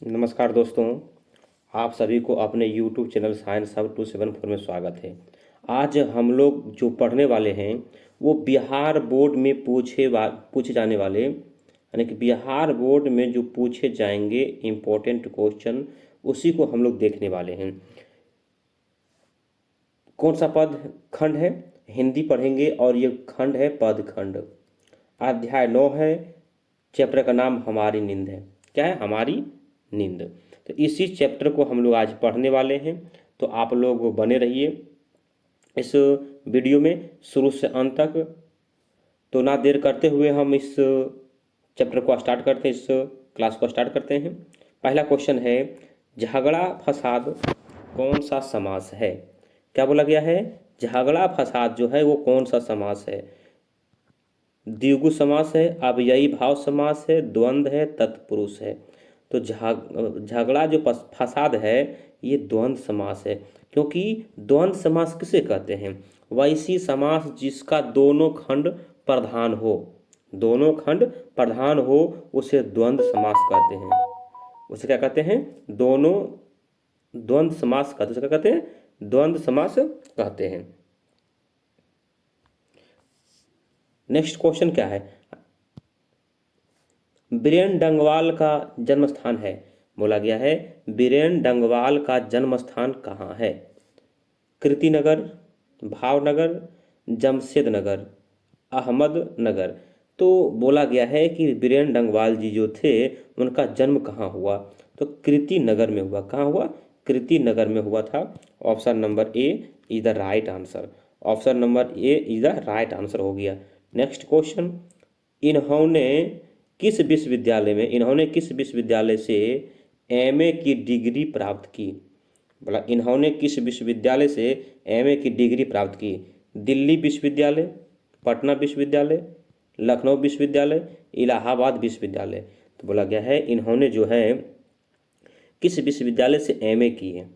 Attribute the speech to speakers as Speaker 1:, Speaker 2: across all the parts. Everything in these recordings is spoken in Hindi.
Speaker 1: नमस्कार दोस्तों, आप सभी को अपने YouTube चैनल साइंस हब 274 में स्वागत है। आज हम लोग जो पढ़ने वाले हैं वो बिहार बोर्ड में पूछे जाने वाले यानी कि बिहार बोर्ड में जो पूछे जाएंगे इम्पोर्टेंट क्वेश्चन उसी को हम लोग देखने वाले हैं। कौन सा पद खंड है? हिंदी पढ़ेंगे और ये खंड है पद खंड। अध्याय 9 है। चैप्टर का नाम हमारी नींद है। क्या है? हमारी नींद। तो इसी चैप्टर को हम लोग आज पढ़ने वाले हैं, तो आप लोग बने रहिए इस वीडियो में शुरू से अंत तक। तो ना देर करते हुए हम इस चैप्टर को स्टार्ट करते हैं, इस क्लास को स्टार्ट करते हैं। पहला क्वेश्चन है, झगड़ा फसाद कौन सा समास है? क्या बोला गया है? झगड़ा फसाद जो है वो कौन सा समास है? द्विगु समास है, अव्ययी भाव समास है, द्वंद्व है, तत्पुरुष है। तो झगड़ा जो फसाद है ये द्वंद्व समास है, क्योंकि द्वंद्व समास किसे कहते हैं? वैसी समास जिसका दोनों खंड प्रधान हो, दोनों खंड प्रधान हो उसे द्वंद्व समास कहते हैं। उसे क्या कहते हैं? दोनों द्वंद्व समास कहते हैं। उसे क्या कहते हैं? द्वंद्व समास कहते हैं। नेक्स्ट क्वेश्चन क्या है? बीरेन डंगवाल का जन्म स्थान है। बोला गया है बीरेन डंगवाल का जन्म स्थान कहाँ है? कृतिनगर, भावनगर, जमशेदनगर, अहमदनगर। तो बोला गया है कि बीरेन डंगवाल जी जो थे उनका जन्म कहाँ हुआ? तो कृतिनगर में हुआ। कहाँ हुआ? कृतिनगर में हुआ था। Option number A is the right answer. Option number A is the right answer हो गया। नेक्स्ट क्वेश्चन, इन्होंने किस विश्वविद्यालय से एमए की डिग्री प्राप्त की? बोला इन्होंने किस विश्वविद्यालय से एमए की डिग्री प्राप्त की? दिल्ली विश्वविद्यालय, पटना विश्वविद्यालय, लखनऊ विश्वविद्यालय, इलाहाबाद विश्वविद्यालय। तो बोला गया है इन्होंने जो है किस विश्वविद्यालय से एमए की है?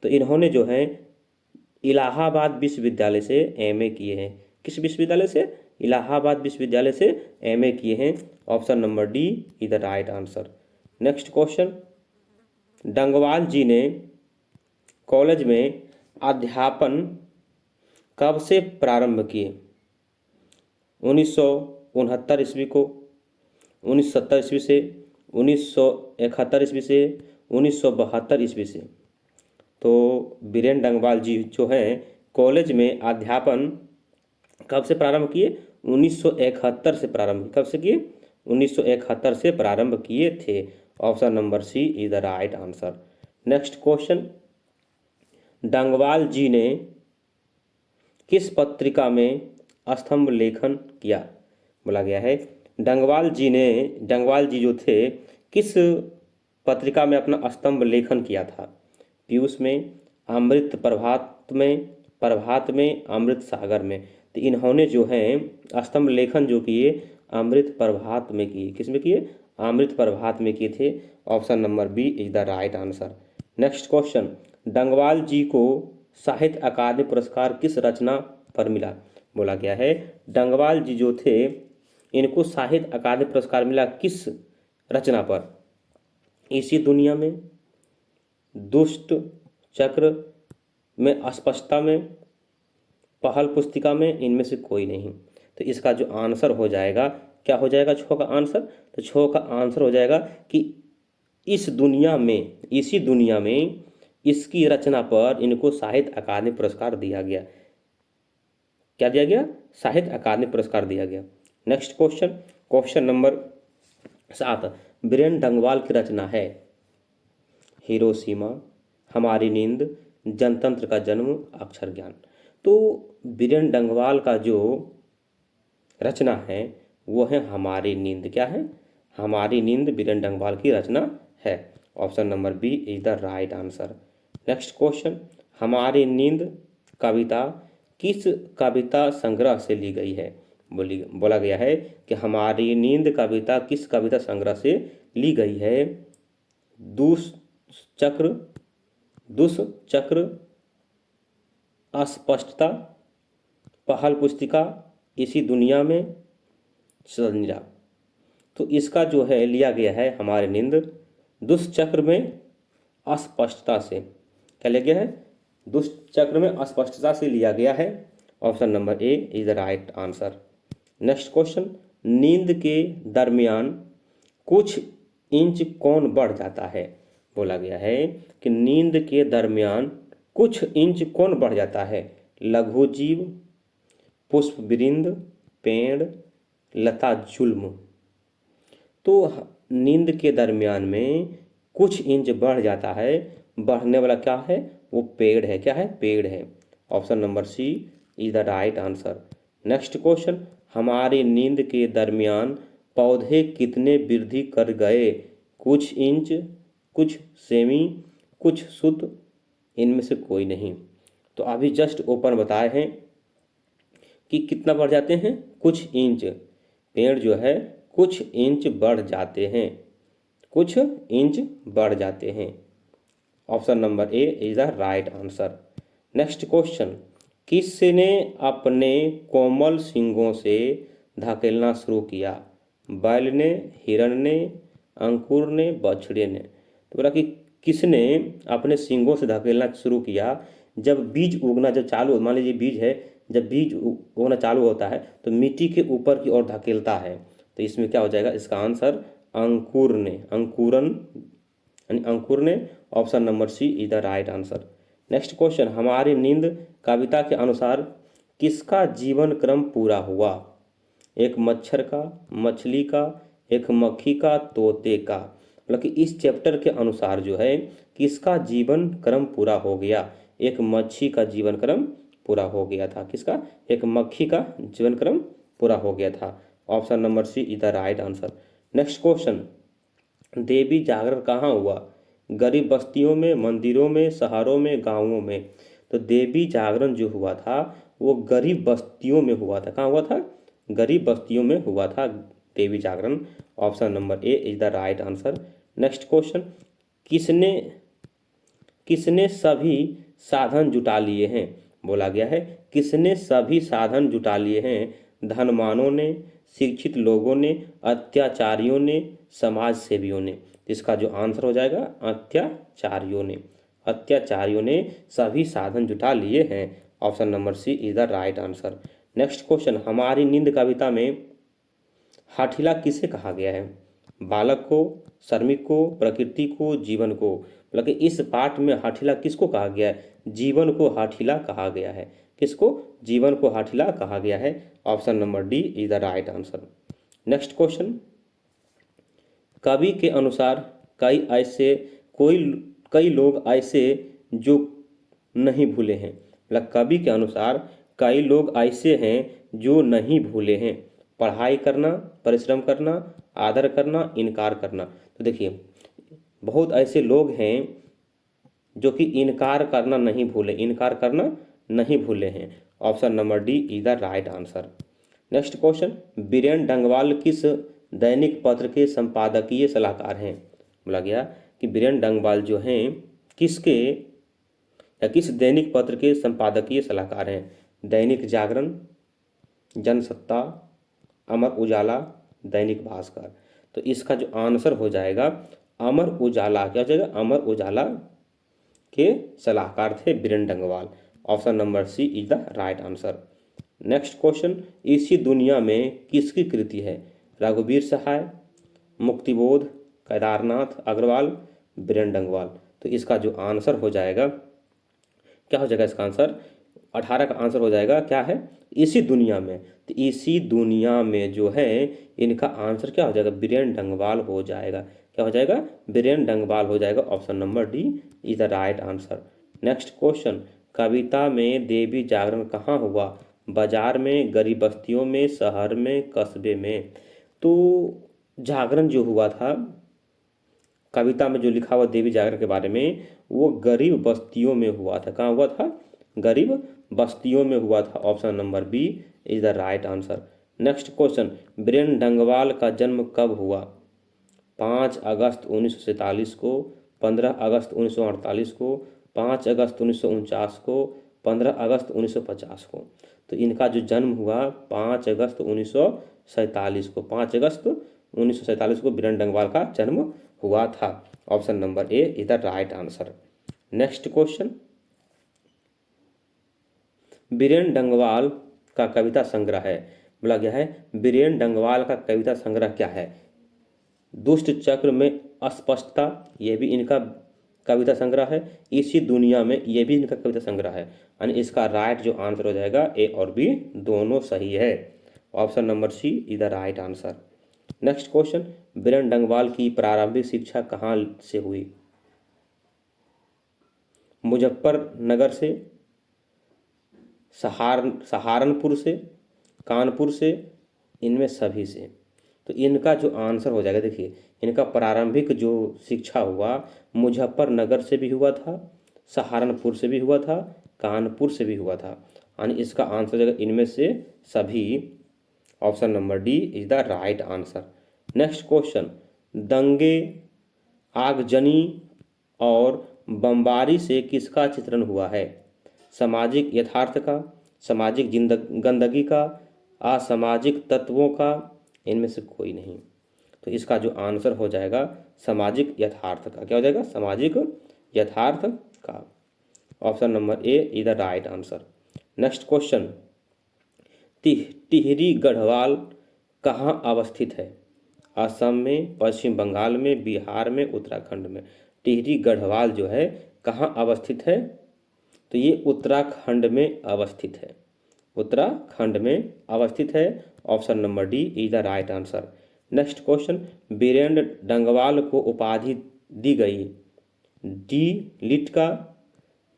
Speaker 1: तो इन्होंने जो है इलाहाबाद विश्वविद्यालय से एमए किए हैं। किस विश्वविद्यालय से? इलाहाबाद विश्वविद्यालय से एमए किए हैं। Option number D is the right answer. Next question, Dangwal ji ने कॉलेज में अध्यापन कब से प्रारंभ किए? 1969 ईस्वी को, 1970 ईस्वी से, 1971 ईस्वी से, 1972 ईस्वी से। तो बीरेन डंगवाल जी जो हैं कॉलेज में अध्यापन कब से प्रारंभ किए? 1971 से प्रारंभ। कब से किए? 1971 से प्रारंभ किए थे। Option number C is the right answer. Next question, Dangwal ji ने किस पत्रिका में स्तंभ लेखन किया? बोला गया है डंगवाल जी जो थे किस पत्रिका में अपना स्तंभ लेखन किया था? पीयूष में, अमृत प्रभात में, अमृत सागर में। तो इन्होंने जो है स्तंभ लेखन जो किए अमृत प्रभात में किए। किस में किए? अमृत प्रभात में किए थे। Option number B is the right answer. Next question, Dangwal ji को साहित्य अकादमी पुरस्कार किस रचना पर मिला? बोला गया है डंगवाल जी जो थे इनको साहित्य अकादमी पुरस्कार मिला किस रचना पर? इसी दुनिया में, दुष्ट चक्र में, अस्पष्टता में, पहल पुस्तिका में, इनमें से कोई नहीं। तो इसका जो आंसर हो जाएगा, क्या हो जाएगा छो का आंसर? तो छो का आंसर हो जाएगा कि इस दुनिया में, इसी दुनिया में इसकी रचना पर इनको साहित्य अकादमी पुरस्कार दिया गया। क्या दिया गया? साहित्य अकादमी पुरस्कार दिया गया। Next question, question number 7, Biren Dangwal की रचना है हिरोशिमा, हमारी नींद, जनतंत्र का जन्म, अक्षर ज्ञान। तो बीरेन डंगवाल का जो रचना है वो है हमारी नींद। क्या है? हमारी नींद बीरेन डंगवाल की रचना है। Option number B is the right answer. Next question, हमारी नींद कविता किस कविता संग्रह से ली गई है? बोला गया है कि हमारी नींद कविता किस कविता संग्रह से ली गई है? दुष्चक्र, अस्पष्टता, पहल पुस्तिका, इसी दुनिया में, संज्ञा। तो इसका जो है लिया गया है हमारी नींद दुष्चक्र में अस्पष्टता से, क्या लिया गया है? दुष्चक्र में अस्पष्टता से लिया गया है। Option number A is the right answer. Next question, नींद के दरमियान कुछ इंच कौन बढ़ जाता है? बोला गया है कि नींद के दरमियान कुछ इंच कौन बढ़ जाता है? लघु जीव, पुष्पवृंद, पेड़, लता जुल्म। तो नींद के दरमियान में कुछ इंच बढ़ जाता है, बढ़ने वाला क्या है? वो पेड़ है। क्या है? पेड़ है। Option number C is the right answer. Next question, हमारी नींद के दरमियान पौधे कितने वृद्धि कर गए? कुछ इंच, कुछ सेमी, कुछ सुत, इनमें से कोई नहीं। तो अभी जस्ट ओपन बताए हैं कि कितना बढ़ जाते हैं? कुछ इंच। पेड़ जो है कुछ इंच बढ़ जाते हैं, कुछ इंच बढ़ जाते हैं। Option number A is the right answer. Next question, किसने अपने कोमल सींगों से धकेलना शुरू किया? बैल ने, हिरण ने, अंकुर ने, बछड़े ने। तो बोला कि किसने अपने सींगों से धकेलना शुरू किया? जब बीज उगना जब चालू, मान लीजिए बीज है, जब बीज उगना चालू होता है तो मिट्टी के ऊपर की ओर धकेलता है। तो इसमें क्या हो जाएगा? इसका आंसर अंकुर ने, अंकुरन यानी अंकुर ने। Option number C is the right answer. Next question, हमारी नींद कविता के अनुसार किसका जीवन क्रम पूरा हुआ? एक मच्छर का, मछली का, एक मक्खी का, तोते का। मतलब कि इस चैप्टर के अनुसार जो है किसका जीवन क्रम पूरा हो गया? एक मच्छी का जीवन क्रम पूरा हो गया था। किसका? एक मक्खी का जीवन क्रम पूरा हो गया था। Option number C is the right answer. Next question, देवी जागरण कहाँ हुआ? गरीब बस्तियों में, मंदिरों में, शहरों में, गांवों में। तो देवी जागरण जो हुआ था वो गरीब बस्तियों में हुआ था। कहाँ हुआ था? गरीब बस्तियों में हुआ था देवी जागरण। Option number A is the right answer. Next question, किसने किसने सभी साधन जुटा लिए हैं? बोला गया है किसने सभी साधन जुटा लिए हैं? धनवानों ने, शिक्षित लोगों ने, अत्याचारियों ने, समाज सेवियों ने। इसका जो आंसर हो जाएगा अत्याचारियों ने। अत्याचारियों ने सभी साधन जुटा लिए हैं। Option number C is the right answer. Next question, हमारी नींद कविता में हाठीला किसे कहा गया है? बालक को, श्रमिक को, प्रकृति को, जीवन को। मतलब कि इस पाठ में हाठीला किसको कहा गया है? जीवन को हाठीला कहा गया है। किसको? जीवन को हाठीला कहा गया है। Option number D is the right answer. Next question, कवि के अनुसार कोई कई लोग ऐसे जो नहीं भूले हैं। मतलब कवि के अनुसार कई लोग ऐसे हैं जो नहीं भूले हैं। पढ़ाई करना, परिश्रम करना, आदर करना, इनकार करना। तो देखिए बहुत ऐसे लोग हैं जो कि इनकार करना नहीं भूले, इनकार करना नहीं भूले हैं। Option number D is the right answer. Next question, Biren Dangwal किस दैनिक पत्र के संपादकीय सलाहकार हैं? बोला गया कि बीरेन डंगवाल जो हैं किसके या किस दैनिक पत्र के संपादकीय सलाहकार हैं? दैनिक जागरण, जनसत्ता, अमर उजाला, दैनिक भास्कर। तो इसका जो आंसर हो जाएगा अमर उजाला। क्या हो जाएगा? अमर उजाला के सलाहकार थे Biren Dangwal. Option number C is the right answer. Next question, इसी दुनिया में किसकी कृति है? रघुवीर सहाय, मुक्तिबोध, केदारनाथ अग्रवाल, बीरेन डंगवाल। तो इसका जो आंसर हो जाएगा क्या हो जाएगा? इसका आंसर 18 का आंसर हो जाएगा क्या है? इसी दुनिया में। तो इसी दुनिया में जो है इनका आंसर क्या हो जाएगा? बीरेन डंगवाल हो जाएगा। क्या हो जाएगा? बीरेन डंगवाल हो जाएगा। Option number D is the right answer. Next question, कविता में देवी जागरण कहाँ हुआ? बाजार में, गरीब बस्तियों में, शहर में, कस्बे में। तो जागरण जो हुआ था कविता में जो लिखा हुआ देवी जागरण के बारे में वो गरीब बस्तियों में हुआ था। कहाँ हुआ था? गरीब बस्तियों में हुआ था। Option number B is the right answer. Next question, Biren Dangwal का जन्म कब हुआ? 5 अगस्त 1947 को, 15 अगस्त 1948 को, 5 अगस्त 1949 को, 15 अगस्त 1950 को। तो इनका जो जन्म हुआ 5 अगस्त 1947 को, 5 अगस्त 1947 को बीरेन डंगवाल का जन्म हुआ था। Option number A is the right answer. Next question, Biren Dangwal का कविता संग्रह है, बोला गया है बीरेन डंगवाल का कविता संग्रह क्या है? दुष्ट चक्र में अस्पष्टता, यह भी इनका कविता संग्रह है। इसी दुनिया में, यह भी इनका कविता संग्रह है। यानी इसका राइट जो आंसर हो जाएगा, ए और बी दोनों सही है। Option number C is the right answer. Next question, Biren Dangwal की प्रारंभिक शिक्षा कहाँ से हुई? मुजफ्फरनगर से, सहारनपुर से, कानपुर से, इनमें सभी से। तो इनका जो आंसर हो जाएगा, देखिए इनका प्रारंभिक जो शिक्षा हुआ मुजफ्फरनगर से भी हुआ था, सहारनपुर से भी हुआ था, कानपुर से भी हुआ था। यानी इसका आंसर हो जाएगा इनमें से सभी। Option number D is the right answer. Next question, दंगे, आगजनी और बमबारी से किसका चित्रण हुआ है? सामाजिक यथार्थ का, सामाजिक गंदगी का, असामाजिक तत्वों का, इनमें से कोई नहीं। तो इसका जो आंसर हो जाएगा सामाजिक यथार्थ का। क्या हो जाएगा? सामाजिक यथार्थ का। Option number A is the right answer. Next question, Tehri Garhwal कहाँ अवस्थित है? असम में, पश्चिम बंगाल में, बिहार में, उत्तराखंड में। टिहरी गढ़वाल जो है कहाँ अवस्थित है? तो ये उत्तराखंड में अवस्थित है, उत्तराखंड में अवस्थित है। Option number D is the right answer. Next question, Biren Dangwal को उपाधि दी गई, डी लिट का,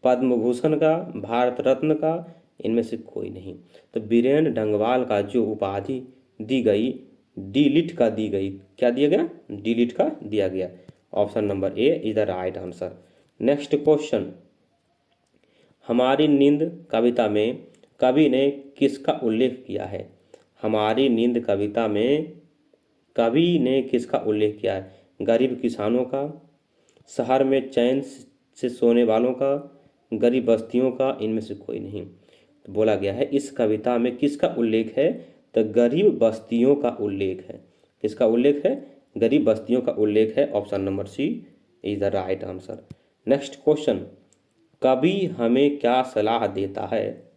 Speaker 1: पद्म भूषण का, भारत रत्न का, इनमें से कोई नहीं। तो बीरेन डंगवाल का जो उपाधि दी गई, डी लिट का दी गई। क्या दिया गया? डी लिट का दिया गया। Option number A is the right answer. Next question, हमारी नींद कविता में कवि ने किसका उल्लेख किया है? हमारी नींद कविता में कवि ने किसका उल्लेख किया है? गरीब किसानों का, शहर में चैन से सोने वालों का, गरीब बस्तियों का, इनमें से कोई नहीं। तो बोला गया है इस कविता में किसका उल्लेख है? तो गरीब बस्तियों का उल्लेख है। किसका उल्लेख है? गरीब बस्तियों का उल्लेख है। Option number C is the right answer. Next question, कवि हमें क्या सलाह देता है?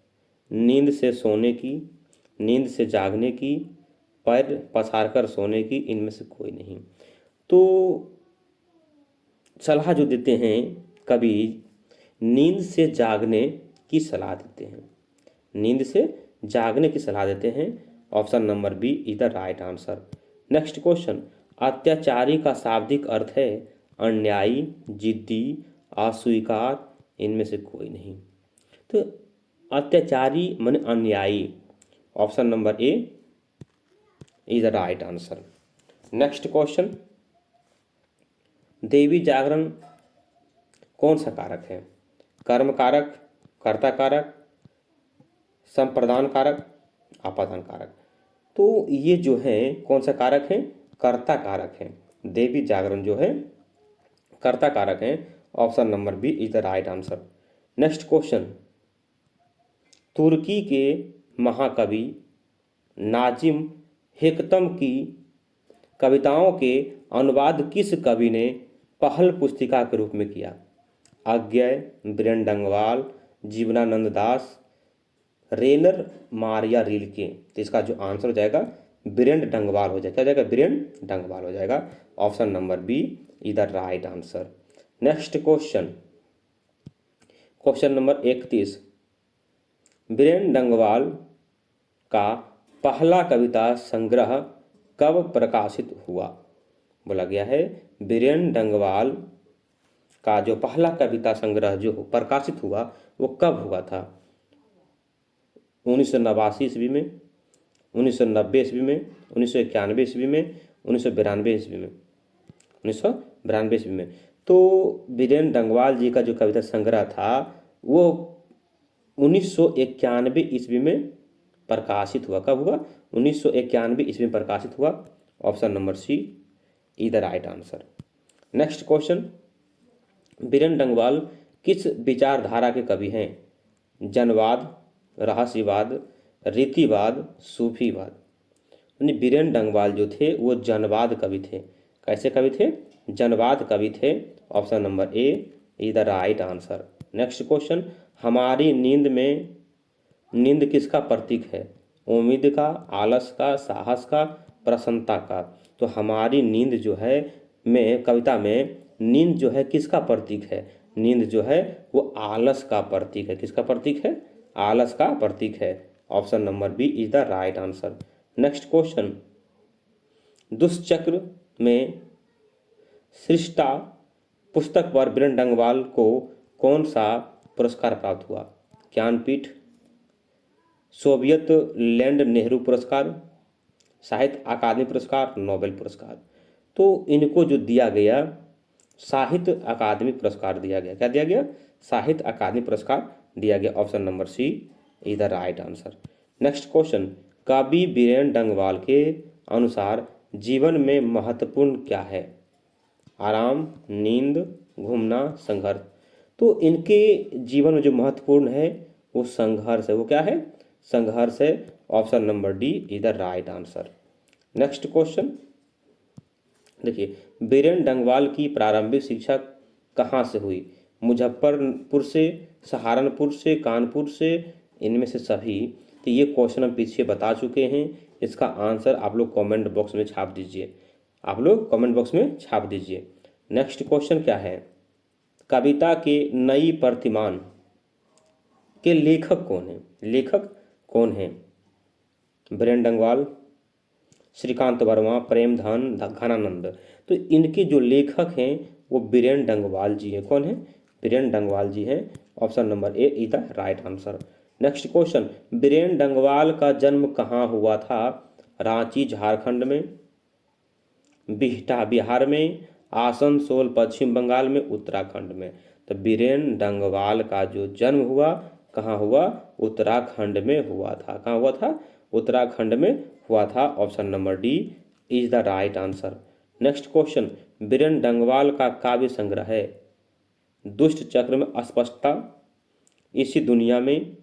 Speaker 1: नींद से सोने की, नींद से जागने की, पैर पसारकर सोने की, इनमें से कोई नहीं। तो सलाह जो देते हैं कवि, नींद से जागने की सलाह देते हैं, नींद से जागने की सलाह देते हैं। Option number B is the right answer. Next question, अत्याचारी का शाब्दिक अर्थ है अन्यायी, जिद्दी, अस्वीकार, इनमें से कोई नहीं। तो अत्याचारी माने अन्यायी। Option number A is the right answer. Next question, देवी जागरण कौन सा कारक है? कर्म कारक, कर्ता कारक, संप्रदान कारक, आपादान कारक। तो ये जो है कौन सा कारक है? कर्ता कारक है। देवी जागरण जो है कर्ता कारक है। Option number B is the right answer. Next question, तुर्की के महाकवि नाजिम हेक्तम की कविताओं के अनुवाद किस कवि ने पहल पुस्तिका के रूप में किया? अज्ञय, बीरेन डंगवाल, जीवनानंद दास, रेनर मारिया रिल्के। तो इसका जो आंसर हो जाएगा बीरेन डंगवाल हो जाएगा। क्या हो जाएगा? बीरेन डंगवाल हो जाएगा। Option number B is the right answer. Next question, question number 31, Biren Dangwal का पहला कविता संग्रह कब प्रकाशित हुआ? बोला गया है बीरेन डंगवाल का जो पहला कविता संग्रह जो प्रकाशित हुआ वो कब हुआ था? 1989 ईस्वी में, 1990 ईस्वी में, 1991 ईस्वी में, 1992 ईस्वी में, 1992 ईस्वी में। तो बीरेन डंगवाल जी का जो कविता संग्रह था वो 1991 ईस्वी में प्रकाशित हुआ। कब हुआ? 1991 ईस्वी में प्रकाशित हुआ। Option number C is the right answer. Next question, Biren Dangwal किस विचारधारा के कवि हैं? जनवाद, रहस्यवाद, रीतिवाद, सूफीवाद। यानी बीरेन डंगवाल जो थे वो जनवाद कवि थे। कैसे कवि थे? जनवाद कवि थे? Option number A is the right answer. Next question, हमारी नींद किसका प्रतीक है? उम्मीद का, आलस का, साहस का, प्रसन्नता का। तो हमारी नींद जो है में कविता में नींद जो है किसका प्रतीक है? नींद जो है वो आलस का प्रतीक है। किसका प्रतीक है? आलस का प्रतीक है। Option number B is the right answer. Next question, दुष्चक्र में सृष्टा पुस्तक पर बीरेन डंगवाल को कौन सा पुरस्कार प्राप्त हुआ? ज्ञानपीठ, सोवियत लैंड नेहरू पुरस्कार, साहित्य अकादमी पुरस्कार, नोबेल पुरस्कार। तो इनको जो दिया गया साहित्य अकादमी पुरस्कार दिया गया। क्या दिया गया? साहित्य अकादमी पुरस्कार दिया गया। Option number C is the right answer. Next question, कवि बीरेन डंगवाल के अनुसार जीवन में महत्वपूर्ण क्या है? आराम, नींद, घूमना, संघर्ष। तो इनके जीवन में जो महत्वपूर्ण है वो संघर्ष है। वो क्या है? संघर्ष है। Option number D is the right answer. Next question देखिए, बीरेन डंगवाल की प्रारंभिक शिक्षा कहाँ से हुई? मुजफ्फरपुर से, सहारनपुर से, कानपुर से, इनमें से सभी। तो ये क्वेश्चन हम पीछे बता चुके हैं। इसका आंसर आप लोग कमेंट बॉक्स में छाप दीजिए। आप लोग कमेंट बॉक्स में छाप दीजिए। नेक्स्ट क्वेश्चन क्या है? कविता के नई प्रतिमान के लेखक कौन है? लेखक कौन है? बीरेन डंगवाल, श्रीकांत वर्मा, प्रेमधन, घनानंद। तो इनके जो लेखक हैं वो बीरेन डंगवाल जी हैं। कौन है? बीरेन डंगवाल जी हैं। Option number A is the right answer. Next question, Biren Dangwal का जन्म कहाँ हुआ था? रांची झारखंड में, बिहटा बिहार में, आसनसोल पश्चिम बंगाल में, उत्तराखंड में। तो बीरेन डंगवाल का जो जन्म हुआ कहाँ हुआ? उत्तराखंड में हुआ था। कहाँ हुआ था? उत्तराखंड में हुआ था। Option number D is the right answer. Next question, Biren Dangwal का काव्य संग्रह है दुष्ट चक्र में अस्पष्टता, इसी दुनिया में,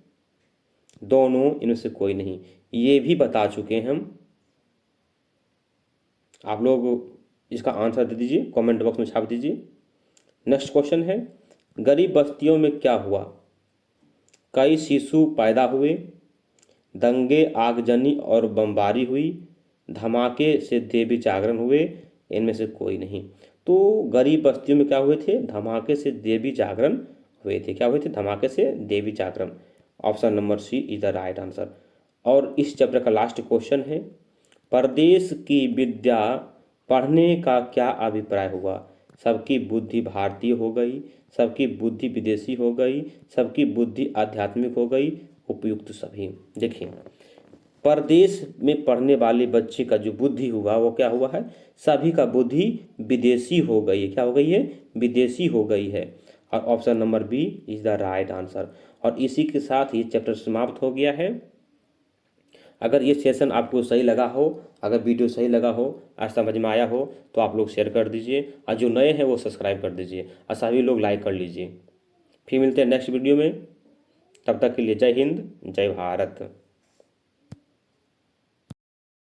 Speaker 1: दोनों, इनमें से कोई नहीं। ये भी बता चुके हैं हम। आप लोग इसका आंसर दे दीजिए, कमेंट बॉक्स में छाप दीजिए। नेक्स्ट क्वेश्चन है, गरीब बस्तियों में क्या हुआ? कई शिशु पैदा हुए, दंगे, आगजनी और बमबारी हुई, धमाके से देवी जागरण हुए, इनमें से कोई नहीं। तो गरीब बस्तियों में क्या हुए थे? धमाके से देवी जागरण हुए थे। क्या हुए थे? धमाके से देवी जागरण। Option number C is the right answer. और इस चैप्टर का लास्ट क्वेश्चन है, परदेश की विद्या पढ़ने का क्या अभिप्राय हुआ? सबकी बुद्धि भारतीय हो गई, सबकी बुद्धि विदेशी हो गई, सबकी बुद्धि आध्यात्मिक हो गई, उपयुक्त सभी। देखिए, परदेश में पढ़ने वाले बच्चे का जो बुद्धि हुआ वो क्या हुआ है? सभी का बुद्धि विदेशी हो गई है। क्या हो गई है? विदेशी हो गई है। और option number B is the right answer. और इसी के साथ ये चैप्टर समाप्त हो गया है। अगर ये सेशन आपको सही लगा हो, अगर वीडियो सही लगा हो, आज समझ में आया हो, तो आप लोग शेयर कर दीजिए, और जो नए हैं वो सब्सक्राइब कर दीजिए, और सभी लोग लाइक कर लीजिए। फिर मिलते हैं नेक्स्ट वीडियो में। तब तक के लिए जय हिंद, जय भारत।